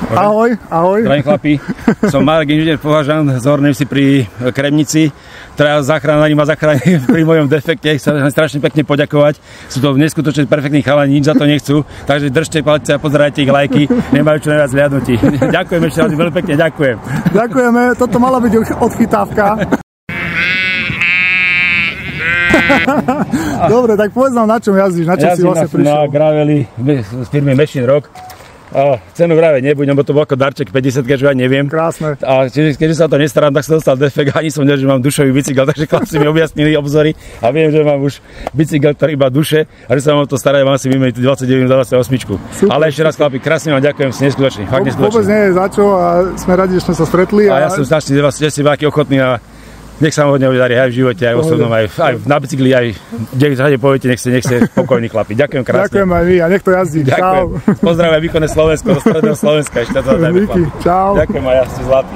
Ahoj, ahoj. Zdravím chlapi. Som Marek, inžinier považan z Hornej Vsi pri Kremnici, ktorá záchranári ma zachránili pri mojom defekte. Chcem strašne pekne poďakovať. Sú to neskutočne perfektní chalani, nič za to nechcú. Takže držte palce a pozdravajte ich lajky. Nemajú čo najviac hliadnutí. Ďakujem ešte raz, veľmi pekne ďakujem. Ďakujeme, toto mala byť odchytávka. Dobre, tak povedz nám, na čom jazdíš, na čom si vlastne prišiel. Jazdím na graveli z firmy Machine Rock. Cenu gravé nebudem, bo to bol ako darček 50, keďže ja neviem. Krásne. A keďže sa to nestarám, tak som dostal defekt, ani som nevedel, že mám dušový bicykel, takže chlapci mi objasnili obzory a viem, že mám už bicykel, ktorý iba duše a že sa mám to starať, mám si vymeniť 29 za 28. Ale ešte raz chlapi, krásne vám ďakujem, si neskutočný, fakt neskutočný. Vôbec nie je za čo a sme radi, že sme sa stretli. A ja som strašný, že ste aký ochotný a nech sa vám hodne darí aj v živote, aj v osobnom, aj na bicykli, aj kde poviete, nech ste spokojní chlapi. Ďakujem krásne. Ďakujem aj vy a nech to jazdí. Ďakujem. Čau. Pozdravujem výkonné Slovensko, do stredného Slovenska. Ešte to Díky, čau. Ďakujem aj ja, ste zlatí.